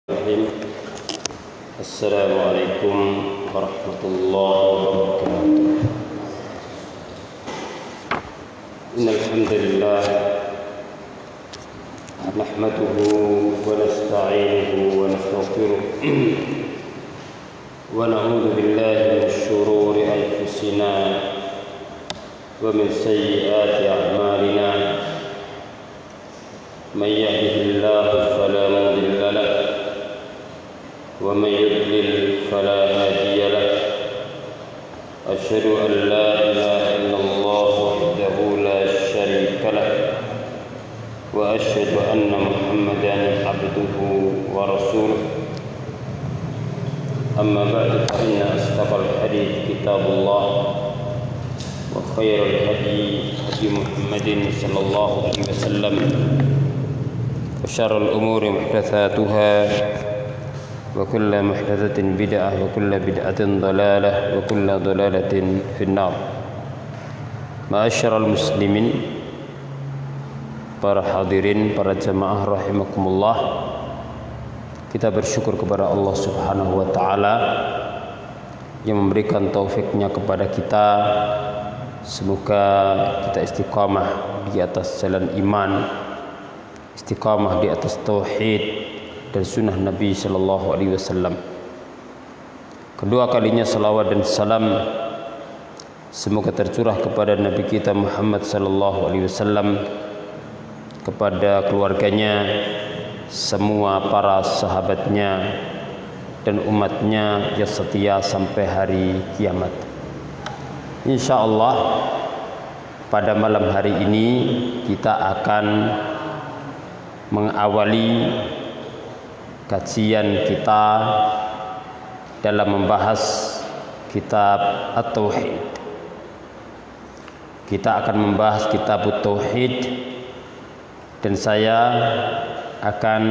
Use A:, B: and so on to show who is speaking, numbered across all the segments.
A: Assalamualaikum warahmatullahi wabarakatuh. Innal hamdalillah nahmaduhu wa nasta'inuhu wa nastaghfiruh wa na'udzu billahi min shururi anfusina wa min sayyiati a'malina. Man yahdihillahu fala mudilla lahu ومن يضلل فلا هادي له أشهد أن لا إله إلا الله وحده لا شريك له وأشهد أن محمدا عبده ورسوله أما بعد فإن أصدق الحديث كتاب الله وخير الهدي هدي محمد صلى الله عليه وسلم وشر الأمور محدثاتها وكل محدثة بدعة وكل بدعة ضلالة وكل ضلالة في النار. Ma'asyiral muslimin, para hadirin, para jamaah rahimakumullah, kita bersyukur kepada Allah Subhanahu wa taala yang memberikan taufiknya kepada kita. Semoga kita istiqamah di atas jalan iman, istiqamah di atas tauhid dan sunnah Nabi sallallahu alaihi wasallam. Kedua kalinya salawat dan salam semoga tercurah kepada Nabi kita Muhammad sallallahu alaihi wasallam, kepada keluarganya, semua para sahabatnya dan umatnya yang setia sampai hari kiamat. Insyaallah pada malam hari ini kita akan mengawali kajian kita dalam membahas kitab At-Tauhid. Kita akan membahas kitab At-Tauhid dan saya akan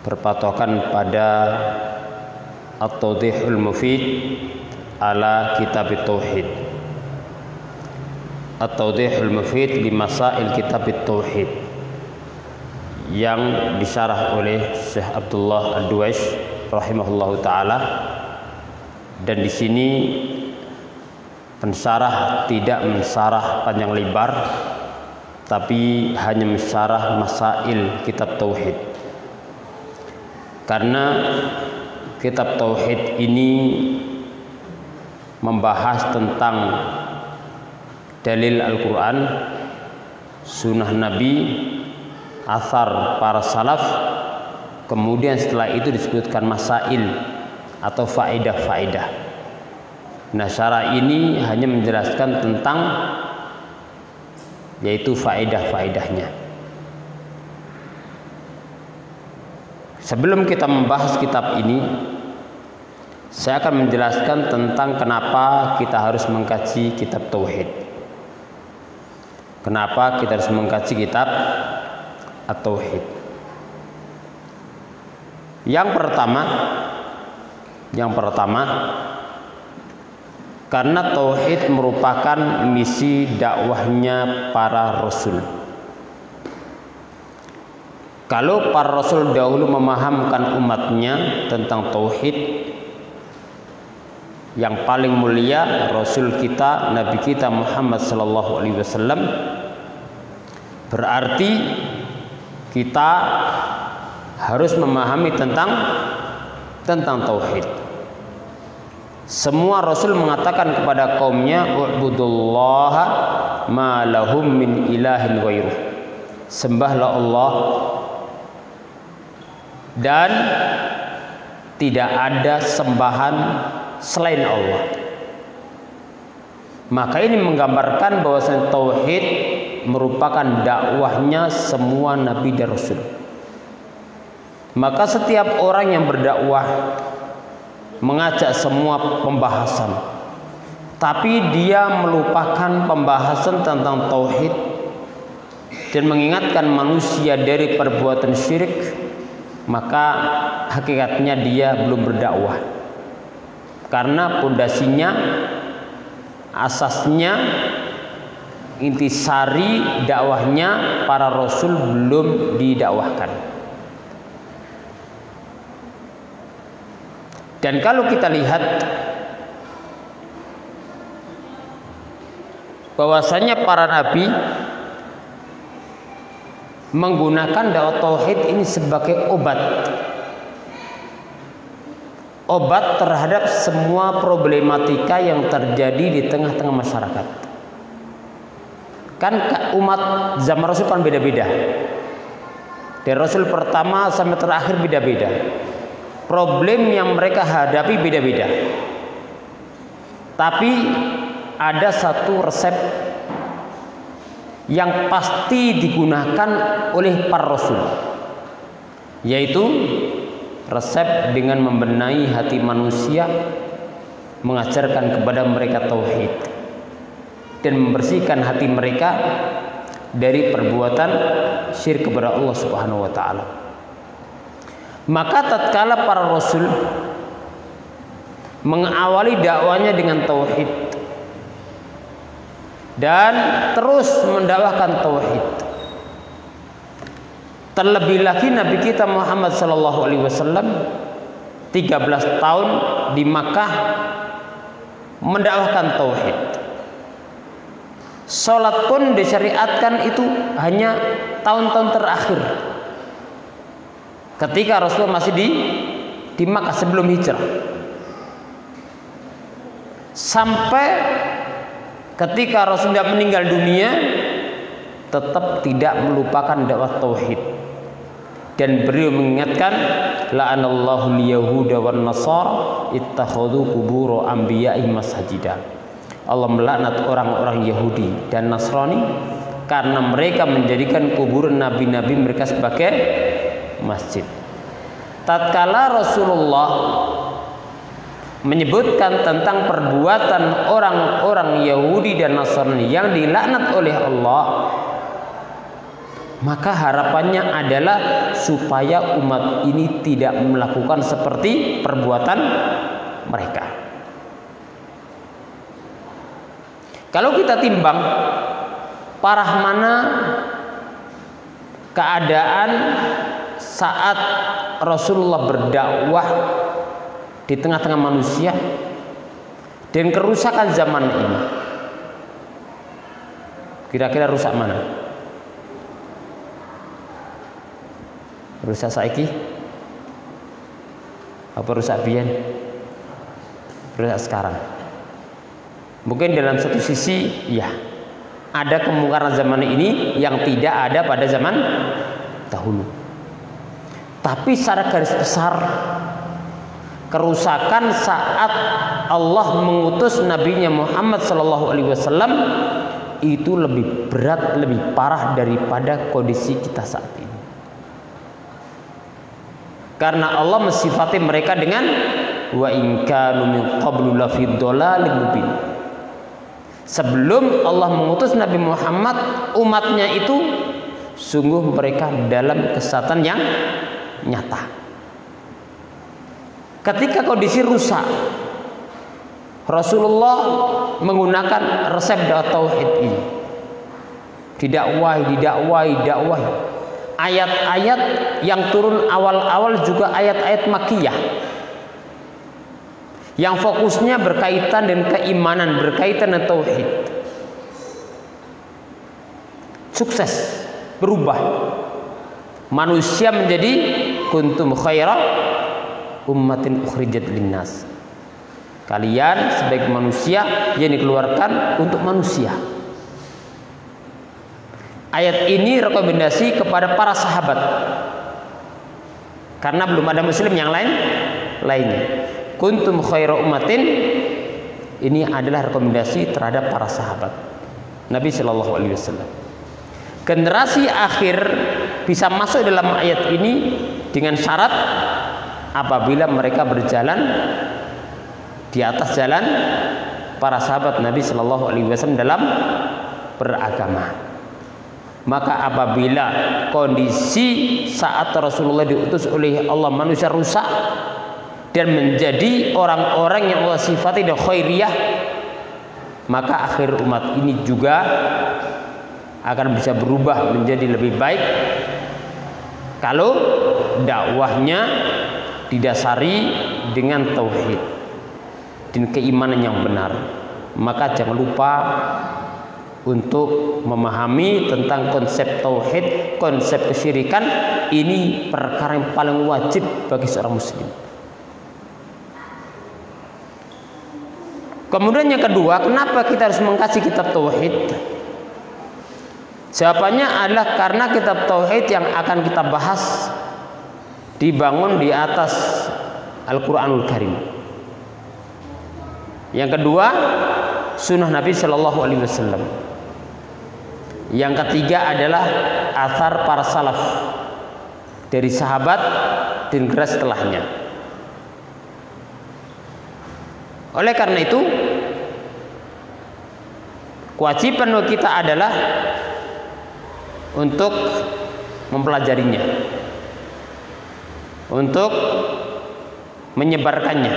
A: berpatokan pada At-Tawdihul Mufid ala kitab At-Tauhid. At-Tawdihul Mufid li masail kitab At-Tauhid yang disyarah oleh Syekh Abdullah Ad-Duwaish rahimahullahu taala. Dan di sini pensyarah tidak mensyarah panjang lebar, tapi hanya mensyarah masail kitab tauhid. Karena kitab tauhid ini membahas tentang dalil Al-Qur'an, sunnah Nabi, athar para salaf, kemudian setelah itu disebutkan masail atau faedah-faedah. Nah, syarah ini hanya menjelaskan tentang yaitu faedah-faedahnya. Sebelum kita membahas kitab ini, saya akan menjelaskan tentang kenapa kita harus mengkaji kitab tauhid. Kenapa kita harus mengkaji kitab At-Tauhid. Yang pertama, karena tauhid merupakan misi dakwahnya para rasul. Kalau para rasul dahulu memahamkan umatnya tentang tauhid, yang paling mulia rasul kita, nabi kita Muhammad sallallahu alaihi wasallam, berarti kita harus memahami tentang tauhid. Semua rasul mengatakan kepada kaumnya, u'budullaha ma lahum min ilahin ghairuh. Sembahlah Allah dan tidak ada sembahan selain Allah. Maka ini menggambarkan bahwasanya tauhid merupakan dakwahnya semua nabi dan rasul. Maka setiap orang yang berdakwah mengajak semua pembahasan, tapi dia melupakan pembahasan tentang tauhid dan mengingatkan manusia dari perbuatan syirik, maka hakikatnya dia belum berdakwah. Karena pondasinya, asasnya, intisari dakwahnya para rasul belum didakwahkan. Dan kalau kita lihat bahwasanya para nabi menggunakan dakwah tauhid ini sebagai obat terhadap semua problematika yang terjadi di tengah-tengah masyarakat. Kan umat zaman Rasul kan beda-beda. Dari Rasul pertama sampai terakhir beda-beda. Problem yang mereka hadapi beda-beda. Tapi ada satu resep yang pasti digunakan oleh para rasul, yaitu resep dengan membenahi hati manusia, mengajarkan kepada mereka tauhid dan membersihkan hati mereka dari perbuatan syirik kepada Allah Subhanahu wa taala. Maka tatkala para rasul mengawali dakwanya dengan tauhid dan terus mendakwahkan tauhid, terlebih lagi Nabi kita Muhammad sallallahu alaihi wasallam 13 tahun di Makkah mendakwahkan tauhid. Salat pun disyariatkan itu hanya tahun-tahun terakhir, ketika Rasulullah masih di Makkah sebelum hijrah, sampai ketika Rasulullah meninggal dunia tetap tidak melupakan dakwah tauhid. Dan beliau mengingatkan, la'anallahu al-yahuda wan nasara ittakhadhu qubur anbiya'i masajida. Allah melaknat orang-orang Yahudi dan Nasrani karena mereka menjadikan kuburan nabi-nabi mereka sebagai masjid. Tatkala Rasulullah menyebutkan tentang perbuatan orang-orang Yahudi dan Nasrani yang dilaknat oleh Allah, maka harapannya adalah supaya umat ini tidak melakukan seperti perbuatan mereka. Kalau kita timbang parah mana keadaan saat Rasulullah berdakwah di tengah-tengah manusia dan kerusakan zaman ini, kira-kira rusak mana? Rusak saiki? Apa rusak biyen? Rusak sekarang? Mungkin dalam satu sisi ya ada kemungkaran zaman ini yang tidak ada pada zaman dahulu. Tapi secara garis besar kerusakan saat Allah mengutus nabinya Muhammad SAW itu lebih berat, lebih parah daripada kondisi kita saat ini. Karena Allah mensifati mereka dengan wa in kanu min qablu lafi dhalalin mubin. Sebelum Allah mengutus Nabi Muhammad, umatnya itu sungguh mereka dalam kesesatan yang nyata. Ketika kondisi rusak, Rasulullah menggunakan resep dakwah tauhid ini. Didakwahi. Ayat-ayat yang turun awal-awal juga ayat-ayat Makkiyah yang fokusnya berkaitan dengan keimanan, berkaitan dengan tauhid. Sukses, berubah. Manusia menjadi kuntum khaira ummatin ukhrijat linnas. Kalian sebagai manusia yang dikeluarkan untuk manusia. Ayat ini rekomendasi kepada para sahabat karena belum ada muslim yang lainnya. Kuntum khaira ummatin ini adalah rekomendasi terhadap para sahabat Nabi Shallallahu Alaihi Wasallam. Generasi akhir bisa masuk dalam ayat ini dengan syarat apabila mereka berjalan di atas jalan para sahabat Nabi Shallallahu Alaihi Wasallam dalam beragama. Maka apabila kondisi saat Rasulullah diutus oleh Allah manusia rusak dan menjadi orang-orang yang Allah sifati dan khairiyah, maka akhir umat ini juga akan bisa berubah menjadi lebih baik kalau dakwahnya didasari dengan tauhid dan keimanan yang benar, maka jangan lupa untuk memahami tentang konsep tauhid, konsep kesyirikan. Ini perkara yang paling wajib bagi seorang muslim. Kemudian yang kedua, kenapa kita harus mengkaji kitab tauhid? Jawabannya adalah karena kitab tauhid yang akan kita bahas dibangun di atas Al-Qur'anul Karim. Yang kedua, sunnah Nabi Shallallahu Alaihi Wasallam. Yang ketiga adalah athar para salaf dari sahabat dan generasi setelahnya. Oleh karena itu, kewajiban kita adalah untuk mempelajarinya, untuk menyebarkannya,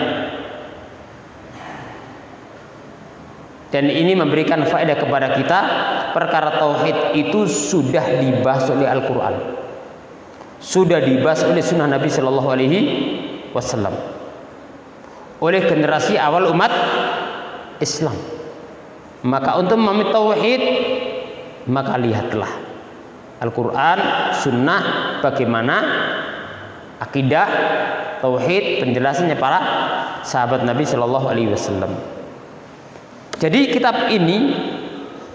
A: dan ini memberikan faedah kepada kita. Perkara tauhid itu sudah dibahas oleh Al-Quran, sudah dibahas oleh sunnah Nabi Shallallahu Alaihi Wasallam, oleh generasi awal umat Islam. Maka untuk memahami tauhid, maka lihatlah Al-Quran, sunnah, bagaimana akidah tauhid, penjelasannya para sahabat Nabi Shallallahu Alaihi Wasallam. Jadi kitab ini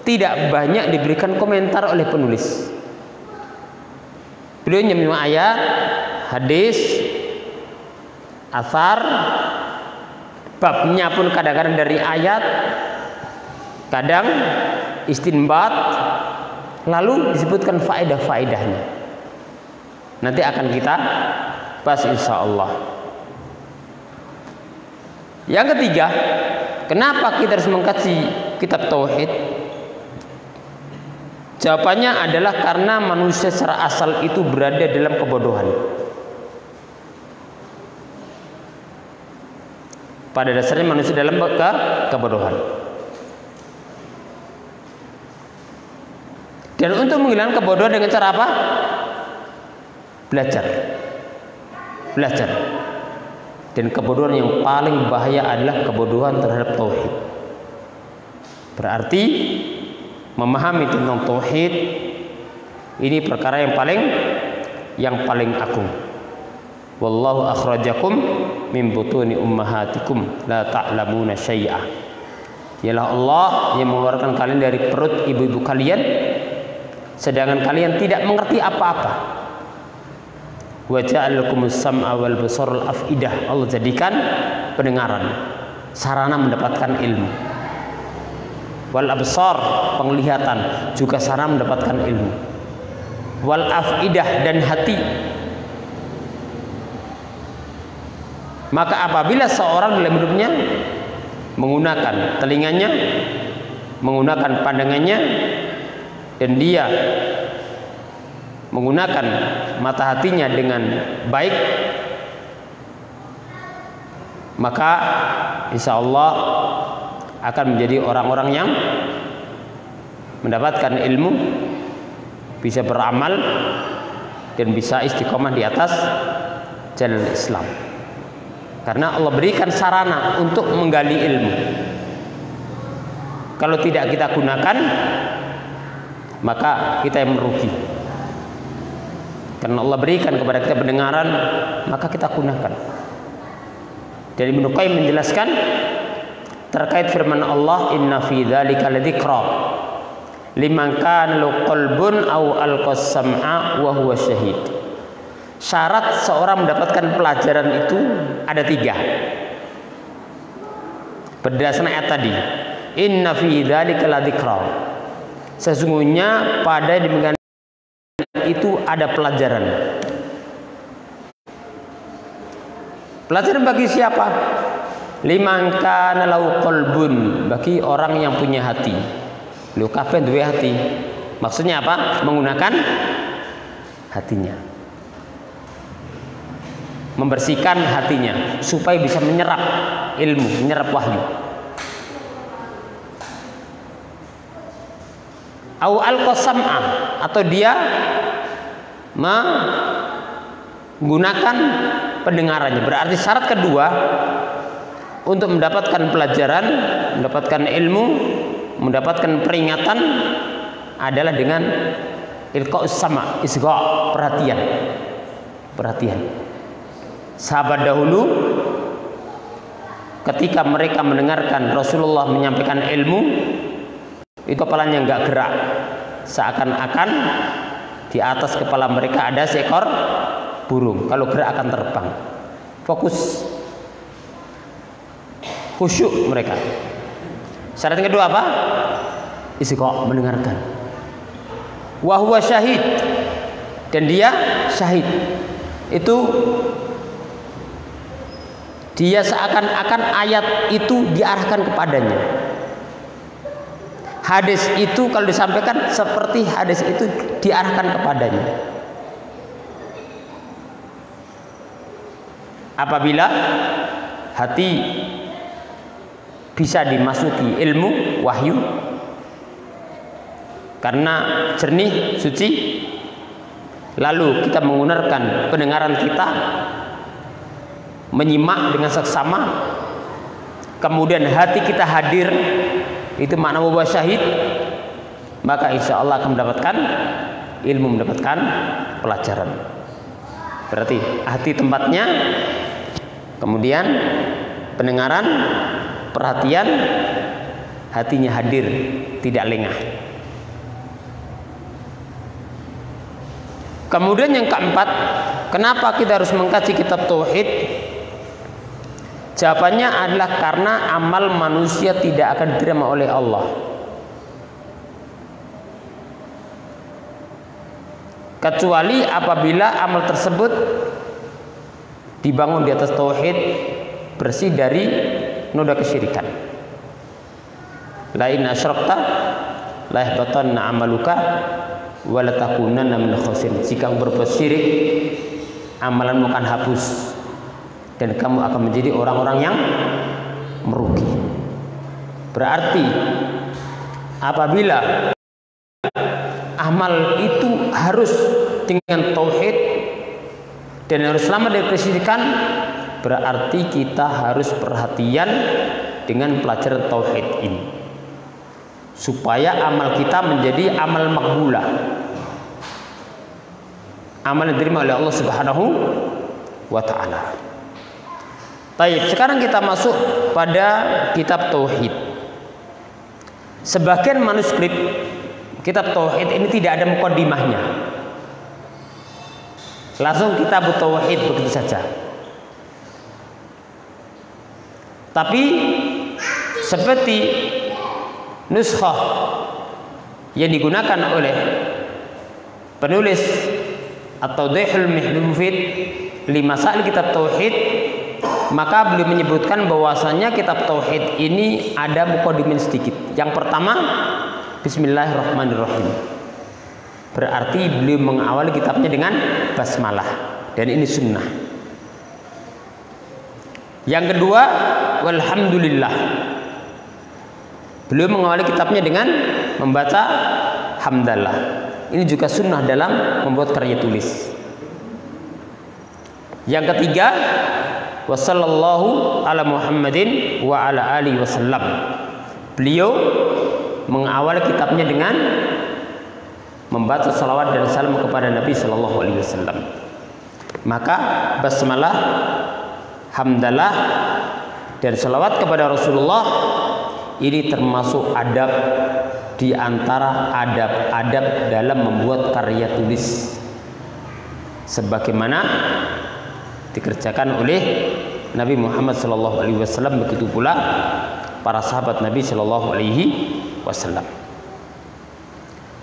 A: tidak banyak diberikan komentar oleh penulis. Beliau menyebut ayat, hadis, athar, babnya pun kadang-kadang dari ayat, kadang istinbat, lalu disebutkan faedah-faedahnya. Nanti akan kita bahas insya Allah. Yang ketiga, kenapa kita harus mengkaji kitab tauhid? Jawabannya adalah karena manusia secara asal itu berada dalam kebodohan. Pada dasarnya manusia dalam kebodohan. Dan untuk menghilangkan kebodohan dengan cara apa? Belajar. Belajar. Dan kebodohan yang paling bahaya adalah kebodohan terhadap tauhid. Berarti memahami tentang tauhid ini perkara yang paling agung. Wallahu akhrajakum min butuni ummahatikum la ta'lamuna syai'a. Ialah Allah yang mengeluarkan kalian dari perut ibu-ibu kalian sedangkan kalian tidak mengerti apa-apa. Wa ja'alakumus sam'a wal basara wal afidah. Allah jadikan pendengaran sarana mendapatkan ilmu. Wal absar, penglihatan, juga sarana mendapatkan ilmu. Wal afidah, dan hati. Maka apabila seorang dalam hidupnya menggunakan telinganya, menggunakan pandangannya, dan dia menggunakan mata hatinya dengan baik, maka insya Allah akan menjadi orang-orang yang mendapatkan ilmu, bisa beramal, dan bisa istiqomah di atas jalan Islam. Karena Allah berikan sarana untuk menggali ilmu. Kalau tidak kita gunakan, maka kita yang merugi. Karena Allah berikan kepada kita pendengaran, maka kita gunakan. Dari Ibnu Qayyim menjelaskan terkait firman Allah, inna fi dzalika ladzikra liman kana lahu qalbun aw alqas sam'a wa huwa syahid. Syarat seorang mendapatkan pelajaran itu ada 3. Berdasarkan ayat tadi, inna fi dzalika ladzikra, sesungguhnya pada demikian itu ada pelajaran. Pelajaran bagi siapa? Liman kana lahu qalbun, bagi orang yang punya hati. Lho kabeh duwe hati. Maksudnya apa? Menggunakan hatinya. Membersihkan hatinya supaya bisa menyerap ilmu, menyerap wahyu. Au alqasam'a, atau dia menggunakan pendengarannya. Berarti syarat kedua untuk mendapatkan pelajaran, mendapatkan ilmu, mendapatkan peringatan adalah dengan ilqa'us sama, isgha', perhatian. Perhatian. Sahabat dahulu ketika mereka mendengarkan Rasulullah menyampaikan ilmu, itu kepalanya enggak gerak, seakan-akan di atas kepala mereka ada seekor burung. Kalau gerak akan terbang. Fokus, khusyuk mereka. Syarat yang kedua apa? Isqa', mendengarkan. Wa huwa syahid, dan dia syahid. Itu dia seakan-akan ayat itu diarahkan kepadanya. Hadis itu kalau disampaikan seperti hadis itu diarahkan kepadanya. Apabila hati bisa dimasuki ilmu wahyu karena jernih, suci, lalu kita menggunakan pendengaran kita menyimak dengan seksama, kemudian hati kita hadir, itu makna wa syahid, maka insya Allah akan mendapatkan ilmu, mendapatkan pelajaran. Berarti hati tempatnya, kemudian pendengaran, perhatian, hatinya hadir, tidak lengah. Kemudian yang keempat, kenapa kita harus mengkaji kitab tauhid? Jawabannya adalah karena amal manusia tidak akan diterima oleh Allah kecuali apabila amal tersebut dibangun di atas tauhid, bersih dari noda kesyirikan. La in asyrakta la yahbatanna amaluka wa la takunanna minal khasirin. Jika berbuat syirik, amalanmu akan hapus dan kamu akan menjadi orang-orang yang merugi. Berarti apabila amal itu harus dengan tauhid dan harus selamat dari kesyirikan, berarti kita harus perhatian dengan pelajaran tauhid ini supaya amal kita menjadi amal makbulah, amal yang diterima oleh Allah Subhanahu wa ta'ala. Baik, sekarang kita masuk pada kitab tauhid. Sebagian manuskrip kitab tauhid ini tidak ada muqaddimahnya, langsung kitab tauhid begitu saja. Tapi seperti nuskhah yang digunakan oleh penulis atau Tawdihul Mufid li Masail kitab tauhid, maka beliau menyebutkan bahwasanya kitab tauhid ini ada muqaddimin sedikit. Yang pertama, Bismillahirrahmanirrahim. Berarti beliau mengawali kitabnya dengan basmalah, dan ini sunnah. Yang kedua, walhamdulillah. Beliau mengawali kitabnya dengan membaca hamdalah. Ini juga sunnah dalam membuat karya tulis. Yang ketiga, wassallallahu ala Muhammadin wa ala alihi wasallam. Beliau mengawali kitabnya dengan membaca salawat dan salam kepada Nabi Sallallahu Alaihi Wasallam. Maka basmalah, hamdalah, dan salawat kepada Rasulullah ini termasuk adab di antara adab-adab dalam membuat karya tulis, sebagaimana dikerjakan oleh Nabi Muhammad Sallallahu Alaihi Wasallam, begitu pula para sahabat Nabi Sallallahu Alaihi Wasallam.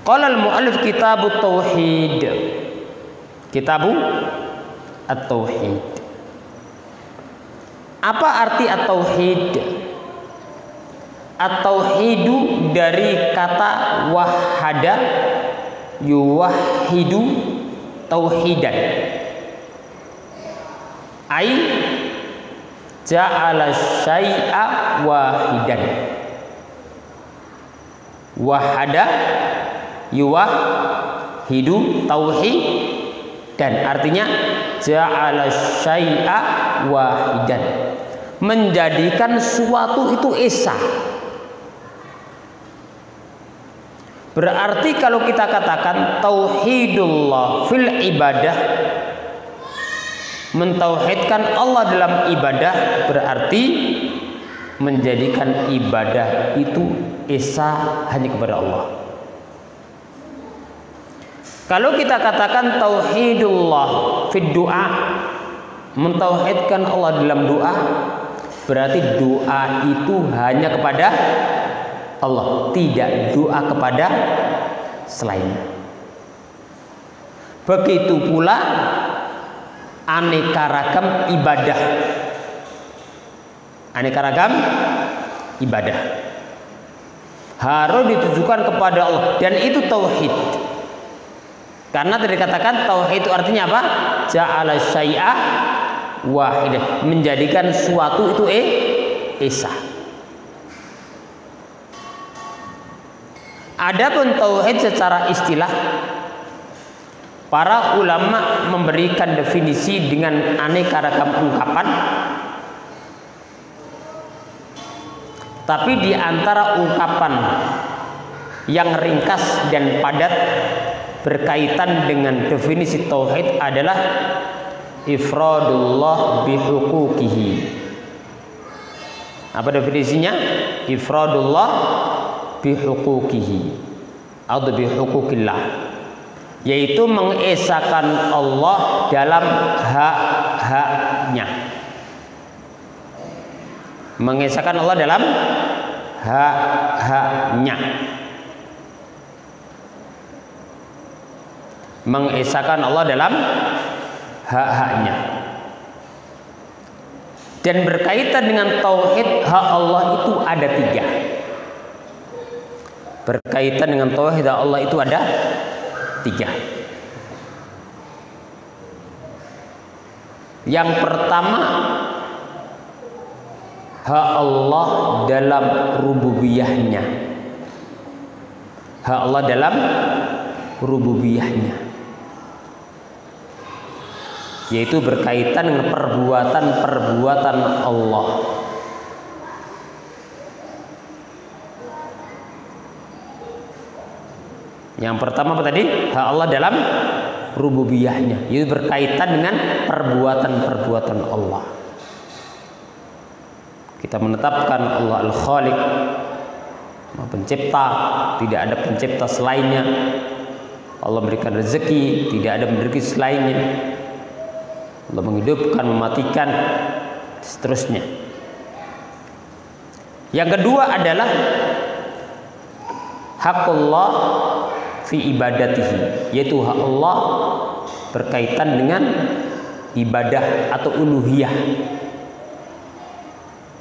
A: Qala al-mu'allif kitabut tauhid. Kitabu at-tauhid. Apa arti at-tauhid? At-tauhidu dari kata wahada yuwahidu tauhidan. Ai ja'ala syai'a wahidan. Wahada yuwahidu tauhid, dan artinya ja'ala syai'a wahidan. Menjadikan suatu itu esa. Berarti kalau kita katakan tauhidullah fil ibadah, mentauhidkan Allah dalam ibadah, berarti menjadikan ibadah itu esa hanya kepada Allah. Kalau kita katakan tauhidullah fid doa, mentauhidkan Allah dalam doa, berarti doa itu hanya kepada Allah, tidak doa kepada selainnya. Begitu pula aneka ragam ibadah. Aneka ragam ibadah harus ditujukan kepada Allah, dan itu tauhid. Karena tadi dikatakan tauhid itu artinya apa? Ja'ala syai'a wahidah, menjadikan suatu itu esa. Adapun tauhid secara istilah, para ulama memberikan definisi dengan aneka ragam ungkapan. Tapi di antara ungkapan yang ringkas dan padat berkaitan dengan definisi tauhid adalah ifradullah bihuquqihi. Apa definisinya? Ifradullah bihuquqihi atau bihuquqillah, yaitu mengesakan Allah dalam hak-haknya. Mengesakan Allah dalam hak-haknya. Mengesakan Allah dalam hak-haknya. Dan berkaitan dengan tauhid, hak Allah itu ada 3. Berkaitan dengan tauhid Allah itu ada 3. Yang pertama, hak Allah dalam rububiyahnya. Hak Allah dalam rububiyahnya, yaitu berkaitan dengan perbuatan-perbuatan Allah. Yang pertama apa tadi? Hak Allah dalam rububiyahnya, yaitu berkaitan dengan perbuatan-perbuatan Allah. Kita menetapkan Allah Al-Khaliq, pencipta, tidak ada pencipta selainnya. Allah memberikan rezeki, tidak ada rezeki selainnya. Allah menghidupkan, mematikan, seterusnya. Yang kedua adalah hakullah fi ibadatihi, yaitu hak Allah berkaitan dengan ibadah atau uluhiyah.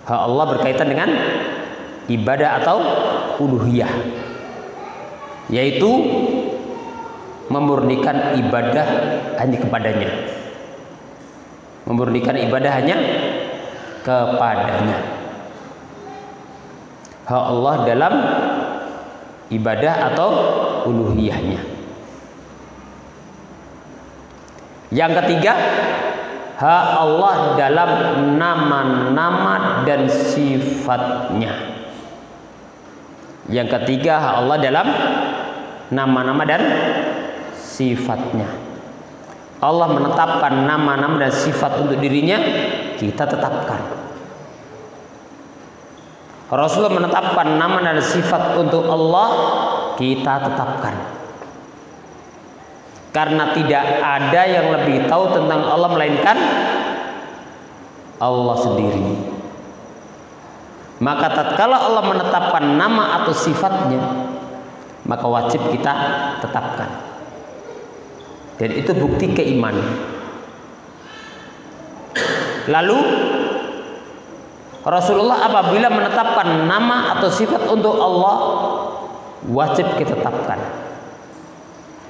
A: Hak Allah berkaitan dengan ibadah atau uluhiyah, yaitu memurnikan ibadah hanya kepadanya. Memurnikan ibadah hanya kepadanya. Hak Allah dalam ibadah atau uluhiyahnya. Yang ketiga, hak Allah dalam nama-nama dan sifatnya. Yang ketiga, hak Allah dalam nama-nama dan sifatnya. Allah menetapkan nama-nama dan sifat untuk dirinya, kita tetapkan. Rasulullah menetapkan nama dan sifat untuk Allah, kita tetapkan. Karena tidak ada yang lebih tahu tentang Allah melainkan Allah sendiri. Maka tatkala Allah menetapkan nama atau sifatnya, maka wajib kita tetapkan. Dan itu bukti keimanan. Lalu Rasulullah apabila menetapkan nama atau sifat untuk Allah, wajib kita tetapkan.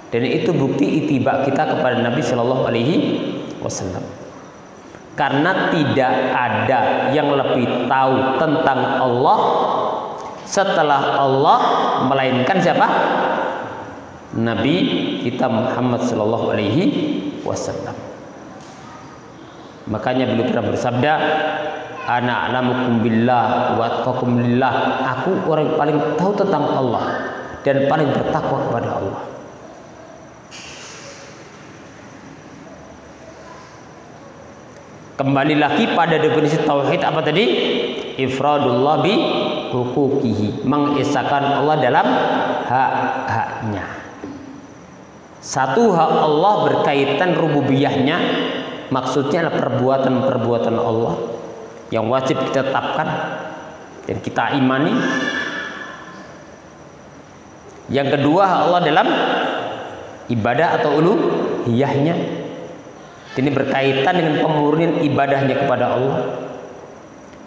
A: Dan itu bukti ittiba kita kepada Nabi Shallallahu Alaihi Wasallam. Karena tidak ada yang lebih tahu tentang Allah setelah Allah, melainkan siapa? Nabi kita Muhammad Shallallahu Alaihi Wasallam. Makanya beliau pernah bersabda, ana a'lamukum billah wa atqakum lillah. Aku orang yang paling tahu tentang Allah dan paling bertakwa kepada Allah. Kembali lagi pada definisi tauhid apa tadi? Ifradullah bi huquqihi, mengesahkan Allah dalam hak-haknya. Satu hak Allah berkaitan rububiyahnya, maksudnya adalah perbuatan-perbuatan Allah yang wajib kita tetapkan dan kita imani. Yang kedua, hak Allah dalam ibadah atau uluhiyahnya. Ini berkaitan dengan pemurnian ibadahnya kepada Allah.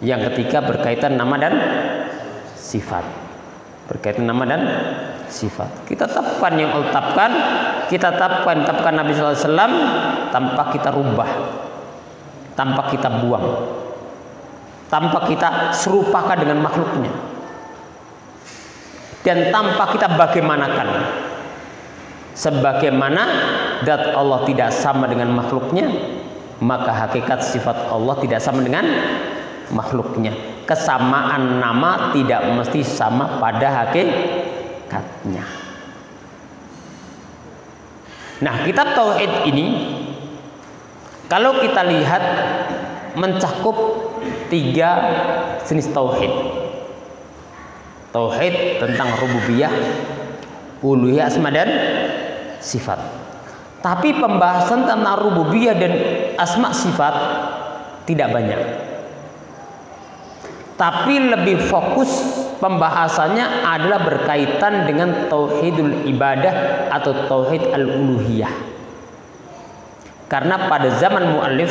A: Yang ketiga berkaitan nama dan sifat. Berkaitan nama dan sifat. Kita tetapkan yang Allah tetapkan, kita tetapkan Nabi sallallahu alaihi wasallam tanpa kita rubah, tanpa kita buang, tanpa kita serupakan dengan makhluknya, dan tanpa kita bagaimanakan. Sebagaimana zat Allah tidak sama dengan makhluknya, maka hakikat sifat Allah tidak sama dengan makhluknya. Kesamaan nama tidak mesti sama pada hakikatnya. Nah, kitab tauhid ini kalau kita lihat mencakup 3 jenis tauhid. Tauhid tentang rububiyah, uluhiyah, asma dan sifat. Tapi pembahasan tentang rububiyah dan asma sifat tidak banyak. Tapi lebih fokus pembahasannya adalah berkaitan dengan tauhidul ibadah atau tauhid al-uluhiyah. Karena pada zaman muallif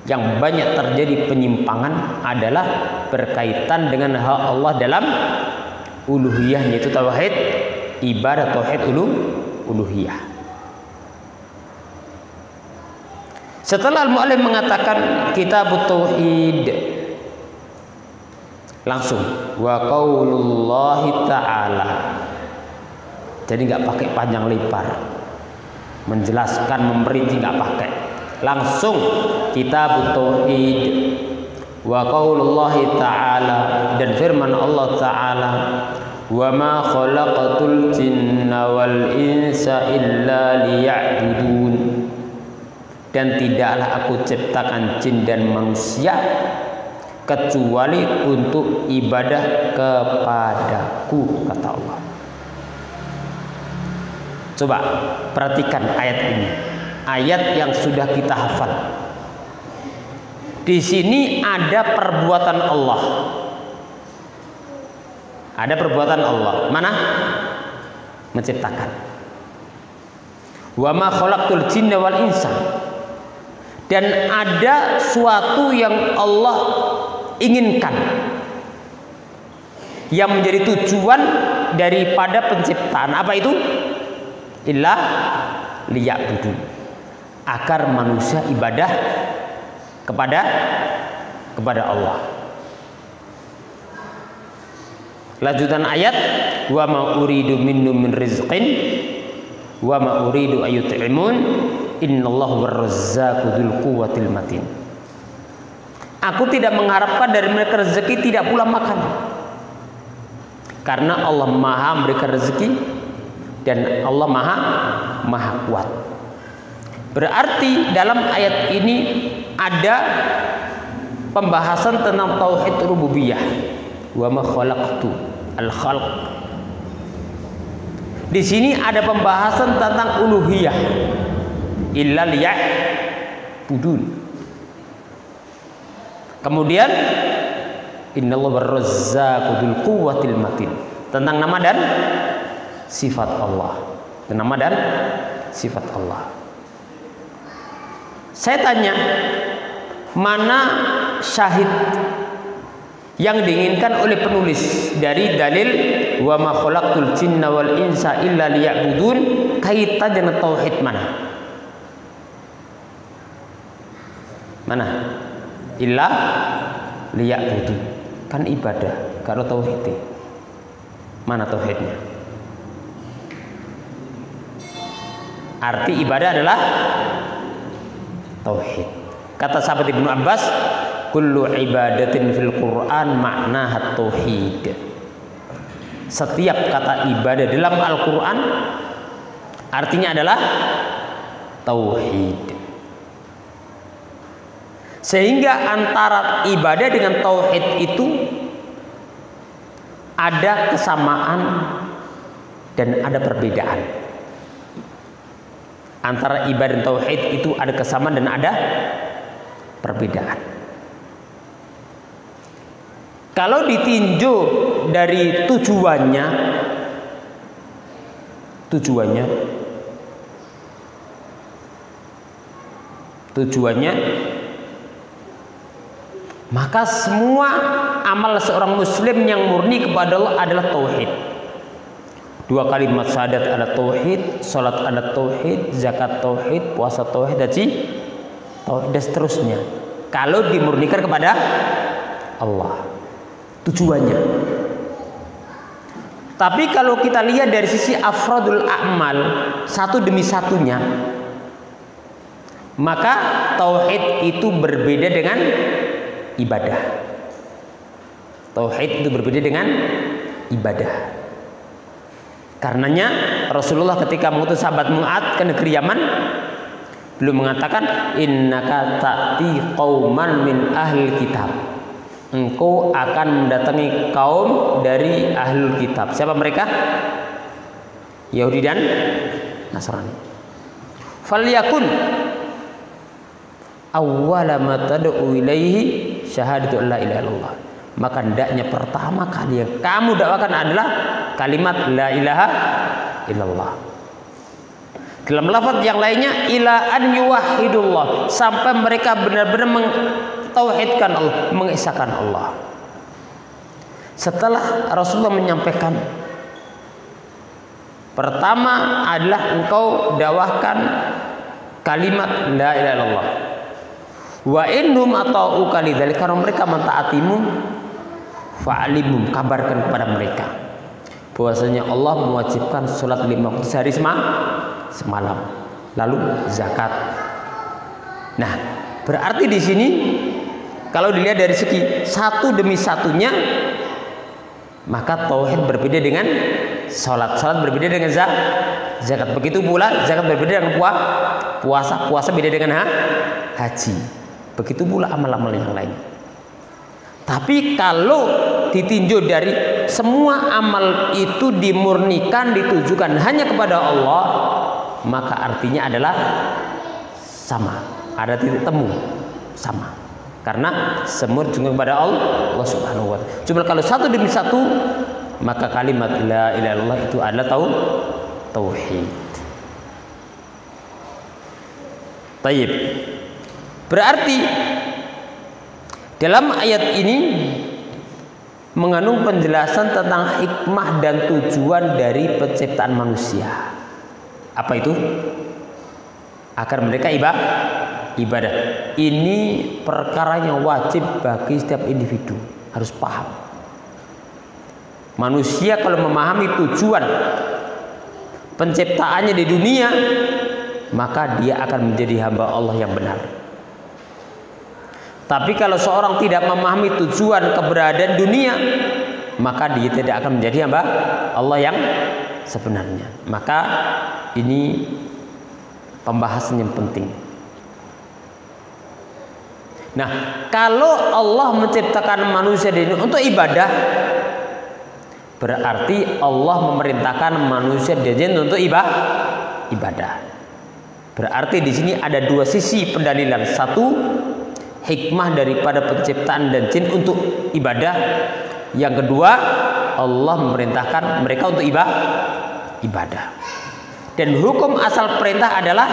A: yang banyak terjadi penyimpangan adalah berkaitan dengan hak Allah dalam uluhiyah, yaitu tauhid ibadah, tauhid uluhiyah. Setelah al-muallif mengatakan kitabut tauhid, langsung wa qaulullahi ta'ala. Jadi nggak pakai panjang lebar menjelaskan, memperinci, nggak pakai, langsung kitabut tauhid wa qaulullahi ta'ala, dan firman Allah ta'ala, wa ma khalaqatul jinna wal insa illa liya'budun, dan tidaklah aku ciptakan jin dan manusia kecuali untuk ibadah kepadaku, kata Allah. Coba perhatikan ayat ini, ayat yang sudah kita hafal. Di sini ada perbuatan Allah. Ada perbuatan Allah. Mana? Menciptakan. Wa ma khalaqtul jinna wal insa. Dan ada suatu yang Allah inginkan, yang menjadi tujuan daripada penciptaan. Apa itu? Illa liya'budun, agar manusia ibadah kepada Allah. Lanjutan ayat, wa ma uridu minhum min rizqin wa ma uridu ayut'imun innallahu warrazzaqu dzul quwwatil matin. Aku tidak mengharapkan dari mereka rezeki, tidak pula makan, karena Allah Maha memberikan rezeki dan Allah Maha kuat. Berarti dalam ayat ini ada pembahasan tentang tauhid rububiyah. Wa ma khalaqtu al-khalq. Di sini ada pembahasan tentang uluhiyah. Illa liya'budun. Kemudian innallaha warrazzaqu dzul quwwatil matin, tentang nama dan sifat Allah. Nama dan sifat Allah. Saya tanya, mana syahid yang diinginkan oleh penulis dari dalil wa ma khalaqtul jinna wal insa illa liya'budun, kaitan dengan tauhid mana? Mana? Illa liya'budun, kan ibadah, kalau tauhid. Mana tauhidnya? Arti ibadah adalah tauhid. Kata sahabat Ibnu Abbas, kullu ibadatin fil Qur'an maknaha tauhid. Setiap kata ibadah dalam Al-Qur'an artinya adalah tauhid. Sehingga antara ibadah dengan tauhid itu ada kesamaan dan ada perbedaan. Antara ibadah dan tauhid itu ada kesamaan dan ada perbedaan. Kalau ditinjau dari tujuannya, maka semua amal seorang muslim yang murni kepada Allah adalah tauhid. 2 kalimat syahadat ada tauhid, salat ada tauhid, zakat tauhid, puasa tauhid, haji tauhid, dan seterusnya. Kalau dimurnikan kepada Allah, tujuannya. Tapi kalau kita lihat dari sisi afradul a'mal, satu demi satunya, maka tauhid itu berbeda dengan ibadah. Tauhid itu berbeda dengan ibadah. Karenanya Rasulullah ketika mengutus sahabat Mu'ad ke negeri Yaman, belum mengatakan innaka ta'ti qauman min ahli kitab. Engkau akan mendatangi kaum dari ahlul kitab. Siapa mereka? Yahudi dan Nasrani. Falyakun awwala ma tad'u ilaihi syahadatu la ilaha illallah. Maka hendaknya pertama kali yang kamu dakwakan adalah kalimat la ilaha illallah. Dalam lafaz yang lainnya ila an yuwahhidullah, sampai mereka benar-benar mentauhidkan Allah, mengesahkan Allah. Setelah Rasulullah menyampaikan, pertama adalah engkau dakwahkan kalimat la ilaha illallah. Wa innahum ata'uka lidzalik, karena mereka mentaatimu, fa'alimhum, kabarkan kepada mereka bahwasanya Allah mewajibkan sholat 5 waktu sehari semalam, lalu zakat. Nah, berarti di sini kalau dilihat dari segi satu demi satunya, maka tauhid berbeda dengan sholat, sholat berbeda dengan zakat. Begitu pula zakat berbeda dengan puasa beda dengan haji. Begitu pula amal-amal yang lain. Tapi kalau ditinjau dari semua amal itu dimurnikan, ditujukan hanya kepada Allah, maka artinya adalah sama, ada titik temu sama, karena semua juga kepada Allah Subhanahu wa ta'ala. Cuma kalau satu demi satu, maka kalimat la ilaha illallah itu adalah tauhid. Tayyib. Berarti dalam ayat ini mengandung penjelasan tentang hikmah dan tujuan dari penciptaan manusia. Apa itu? Agar mereka ibadah. Ini perkara yang wajib bagi setiap individu, harus paham. Manusia kalau memahami tujuan penciptaannya di dunia, maka dia akan menjadi hamba Allah yang benar. Tapi kalau seorang tidak memahami tujuan keberadaan dunia, maka dia tidak akan menjadi hamba Allah yang sebenarnya. Maka ini pembahasan yang penting. Nah, kalau Allah menciptakan manusia di dunia untuk ibadah, berarti Allah memerintahkan manusia di dunia untuk ibadah. Berarti di sini ada dua sisi pendalilan. Satu, hikmah daripada penciptaan dan jin untuk ibadah. Yang kedua, Allah memerintahkan mereka untuk ibadah. Dan hukum asal perintah adalah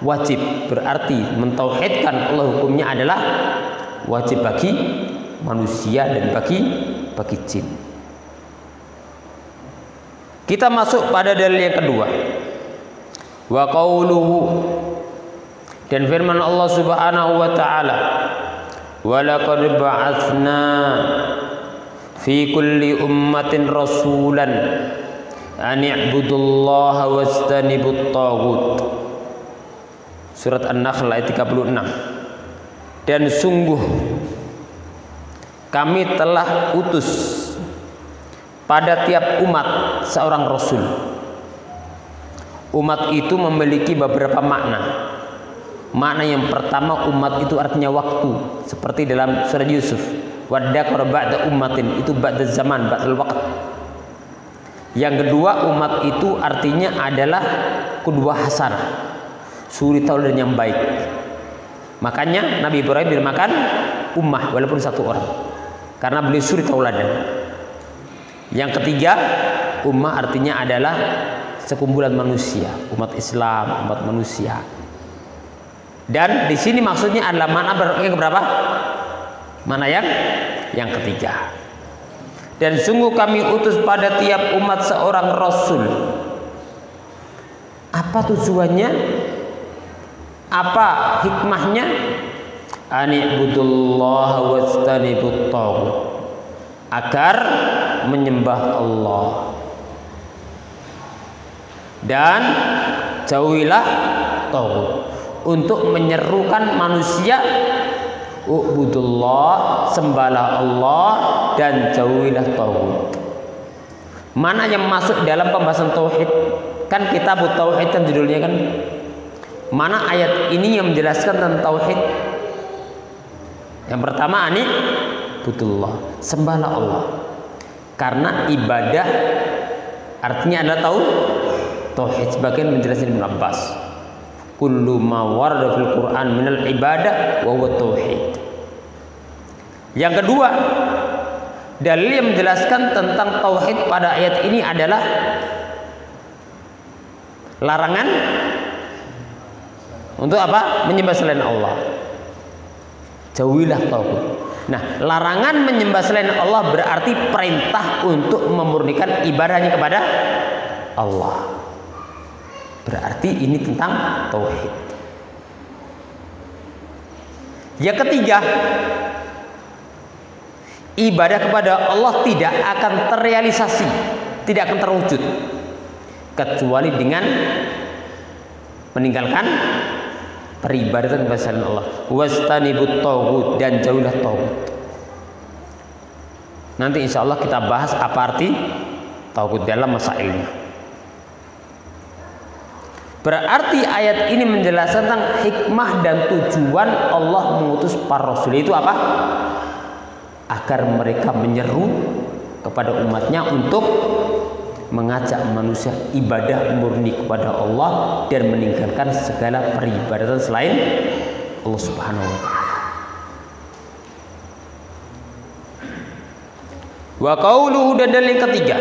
A: wajib. Berarti mentauhidkan Allah hukumnya adalah wajib bagi manusia dan bagi jin. Kita masuk pada dalil yang kedua. Wa qauluhu, dan firman Allah Subhanahu wa taala, wa laqad ba'atsna fi kulli ummatin rasulan an i'budullaha wastanibut taghut. Surat An-Nahl ayat 36. Dan sungguh kami telah utus pada tiap umat seorang rasul. Umat itu memiliki beberapa makna. Makna yang pertama, umat itu artinya waktu, seperti dalam surah Yusuf, waddakara ba'da ummatin, itu ba'da zaman, ba'dal waqt. Yang kedua, umat itu artinya adalah qudwah hasanah, suri tauladan yang baik. Makanya Nabi Ibrahim dinamakan ummah walaupun satu orang, karena beliau suri tauladan. Yang ketiga, ummah artinya adalah sekumpulan manusia, umat Islam, umat manusia. Dan di sini maksudnya adalah mana yang berapa? Mana yang ketiga. Dan sungguh kami utus pada tiap umat seorang rasul. Apa tujuannya? Apa hikmahnya? Ani'budullaha wastanibut taghut, agar menyembah Allah dan jauhilah taghut, untuk menyerukan manusia ubudullah, sembahlah Allah dan jauhilah taghut. Mana yang masuk dalam pembahasan tauhid? Kan kitab tauhid kan judulnya kan. Mana ayat ini yang menjelaskan tentang tauhid? Yang pertama, ani budullah, sembahlah Allah. Karena ibadah artinya adalah tauhid. Sebagian menjelaskan Ibnu Abbas, kullu ma warada fil Quran minal ibadah wa huwa tauhid. Yang kedua, dalil yang menjelaskan tentang tauhid pada ayat ini adalah larangan untuk apa? Menyembah selain Allah. Jauhilah taghut. Nah, larangan menyembah selain Allah berarti perintah untuk memurnikan ibadahnya kepada Allah. Berarti ini tentang tauhid. Yang ketiga, ibadah kepada Allah tidak akan terrealisasi, tidak akan terwujud kecuali dengan meninggalkan peribadatan kepada selain Allah. Wastanibut taghut, dan jauhilah taghut. Nanti insya Allah kita bahas apa arti taghut dalam masailnya. Berarti ayat ini menjelaskan tentang hikmah dan tujuan Allah mengutus para rasul. Itu apa? Agar mereka menyeru kepada umatnya untuk mengajak manusia ibadah murni kepada Allah dan meninggalkan segala peribadatan selain Allah Subhanahu wa taala. Wa qauluhu, dan dalil ketiga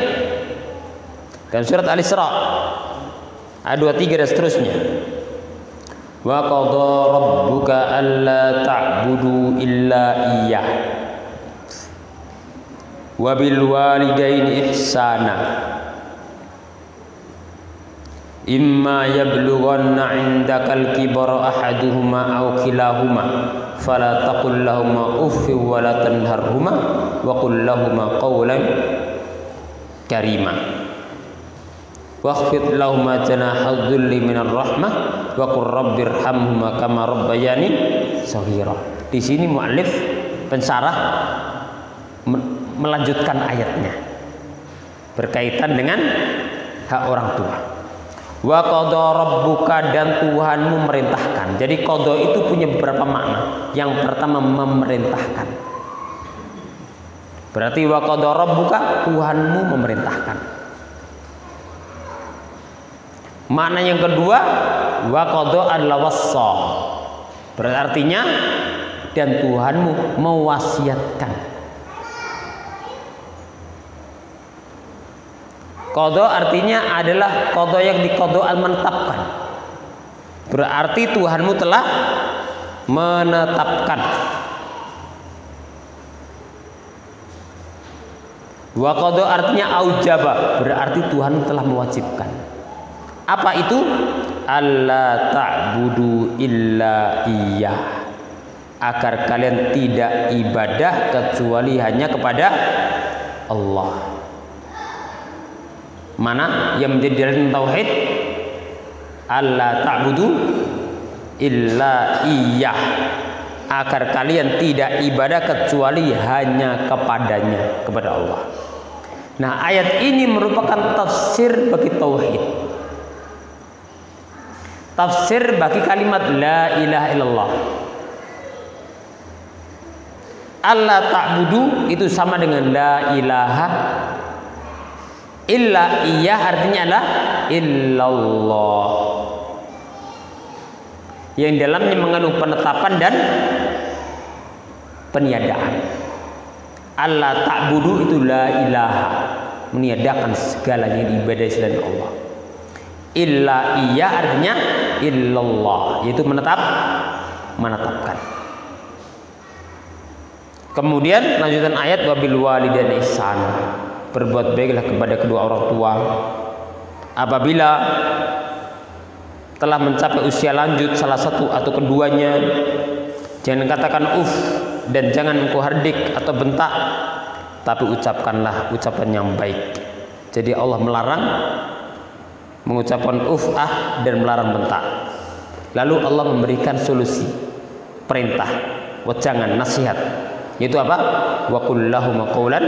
A: dalam surat Al-Isra ayat 23 dan seterusnya. Wa qadha rabbuka alla ta'budu illa iyyah wa bil walidaini ihsana imma yablughanna 'indakal kibara ahaduhuma aw kilahuma fala taqul lahumā uffin wa la tanharhumā wa qul lahumā qawlan karīmā wakhfid lahumā janāha dhulli minar rahmah wa qur rabbirhamhumā kamā rabbayani shaghīrā. Di sini muallif pensarah melanjutkan ayatnya berkaitan dengan hak orang tua. Wa qadha rabbuka, dan Tuhanmu merintahkan. Jadi qadha itu punya beberapa makna. Yang pertama, memerintahkan. Berarti wa qadha rabbuka, Tuhanmu memerintahkan. Makna yang kedua, wa qadha adalah wassa. Berartinya dan Tuhanmu mewasiatkan. Qadha artinya adalah qadha yang diqadha menetapkan. Berarti Tuhanmu telah menetapkan. Wa qadha artinya aujaba, berarti Tuhanmu telah mewajibkan. Apa itu? Alla ta'budu illa iyyah, agar kalian tidak ibadah kecuali hanya kepada Allah. Mana yang menjadi dalil tauhid? Alla ta'budu illa iyyah, agar kalian tidak ibadah kecuali hanya kepadanya, kepada Allah. Nah, ayat ini merupakan tafsir bagi tauhid. Tafsir bagi kalimat la ilaha illallah. Allah ta'budu itu sama dengan la ilaha illa iya, artinya adalah illallah, yang dalamnya mengandung penetapan dan peniadaan. Allah ta'budu itu la ilaha, meniadakan segalanya yang ibadah selain Allah. Illa iya artinya illallah, yaitu menetapkan. Kemudian lanjutan ayat wabil walidaini ihsana, berbuat baiklah kepada kedua orang tua apabila telah mencapai usia lanjut salah satu atau keduanya. Jangan katakan dan jangan engkau hardik atau bentak, tapi ucapkanlah ucapan yang baik. Jadi Allah melarang mengucapkan dan melarang bentak. Lalu Allah memberikan solusi, perintah, wejangan, nasihat, yaitu apa? Wa qul lahum qawlan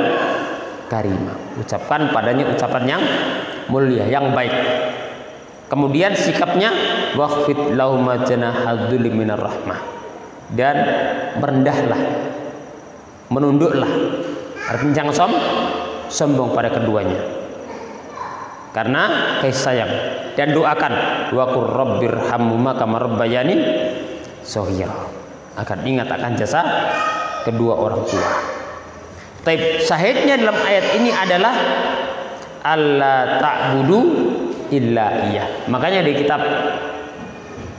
A: karima, ucapkan padanya ucapan yang mulia, yang baik. Kemudian sikapnya waqfid lahum janahadzul minar rahmah, dan merendahlah, menunduklah, artinya jangan sombong pada keduanya karena kasih sayang. Dan doakan wa qur rabbirhamhuma kama rabbayani shaghira, akan ingat akan jasa kedua orang tua. Tapi sahihnya dalam ayat ini adalah alla ta'budu illa iya. Makanya di kitab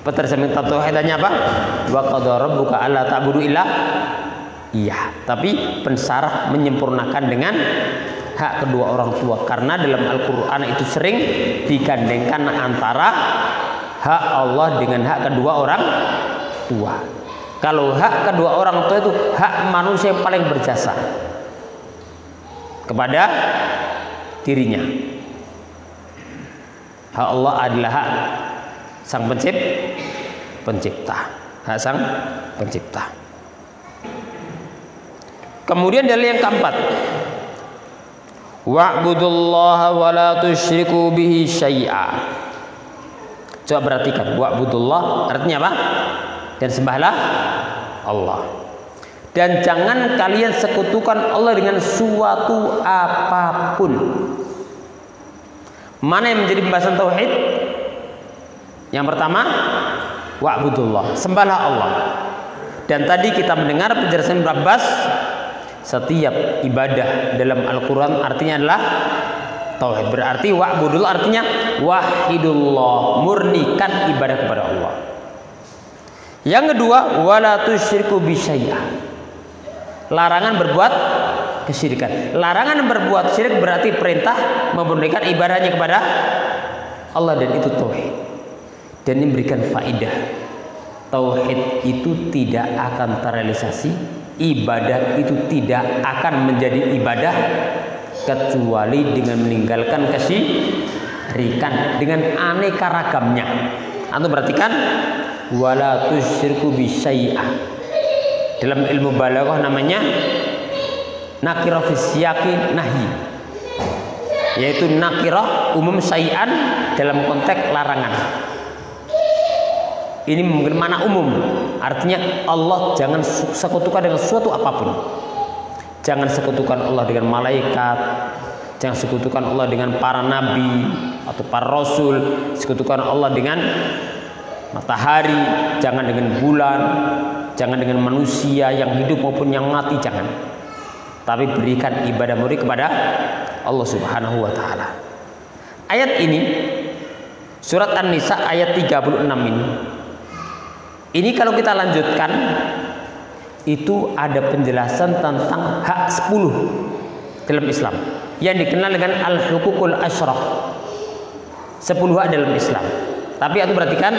A: Peterjemahan Tauhidnya apa? Wa qadara rabbuka alla ta'budu illa iya. Tapi pensarah menyempurnakan dengan hak kedua orang tua, karena dalam Al-Qur'an itu sering digandengkan antara hak Allah dengan hak kedua orang tua. Kalau hak kedua orang tua itu hak manusia yang paling berjasa kepada dirinya. Hak Allah adalah hak sang pencipta, hak sang pencipta. Kemudian dalil yang keempat, wa'budullaha wa la tusyriku bihi syai'a. Coba perhatikan, wa'budullah artinya apa? Dan sembahlah Allah, dan jangan kalian sekutukan Allah dengan suatu apapun. Mana yang menjadi pembahasan tauhid? Yang pertama, wa'budullah, sembahlah Allah. Dan tadi kita mendengar penjelasan Ibnu Abbas, setiap ibadah dalam Al-Quran artinya adalah tauhid. Berarti wa'budullah artinya wahidullah, murnikan ibadah kepada Allah. Yang kedua, wala tusyriku bisyai'ah, larangan berbuat kesyirikan. Larangan berbuat syirik berarti perintah memurnikan ibadahnya kepada Allah, dan itu tauhid. Dan ini memberikan faidah, tauhid itu tidak akan terrealisasi, ibadah itu tidak akan menjadi ibadah kecuali dengan meninggalkan kesyirikan dengan aneka ragamnya. Antum perhatikan, wala tusyriku bisyai'ah, dalam ilmu balaghah namanya nakirah fi siyaqi nahyi, yaitu nakirah umum syai'an dalam konteks larangan. Ini bermakna umum, artinya Allah jangan sekutukan dengan suatu apapun. Jangan sekutukan Allah dengan malaikat, jangan sekutukan Allah dengan para nabi atau para rasul, sekutukan Allah dengan matahari, jangan dengan bulan, jangan dengan manusia yang hidup maupun yang mati, jangan. Tapi berikan ibadah murni kepada Allah Subhanahu wa taala. Ayat ini surat An-Nisa ayat 36 ini kalau kita lanjutkan, itu ada penjelasan tentang hak 10 dalam Islam yang dikenal dengan al-huququl asyrah, 10 hak dalam Islam. Tapi aku perhatikan,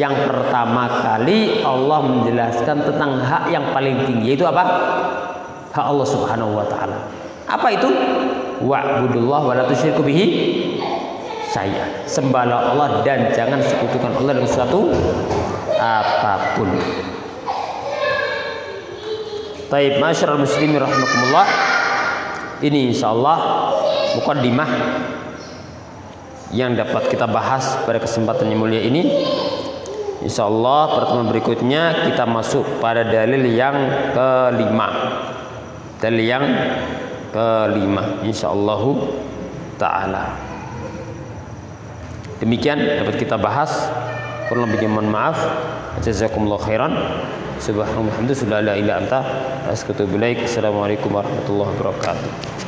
A: yang pertama kali Allah menjelaskan tentang hak yang paling tinggi, yaitu apa? Hak Allah Subhanahu wa taala. Apa itu? Wa'budullah wa la tusyriku bihi syai'an. Sembahlah Allah dan jangan sekutukan Allah dengan sesuatu apapun. Taib, masyarul muslimin rahimakumullah. Ini insyaallah muqaddimah yang dapat kita bahas pada kesempatan yang mulia ini. Insyaallah pertemuan berikutnya kita masuk pada dalil yang kelima. Dalil yang kelima insyaallah taala. Demikian dapat kita bahas. Kurang lebihnya mohon maaf. Jazakumullahu khairan. Subhanallah, la ilaha illa anta, astaghfiruka wa atubu ilaik. Assalamualaikum warahmatullahi wabarakatuh.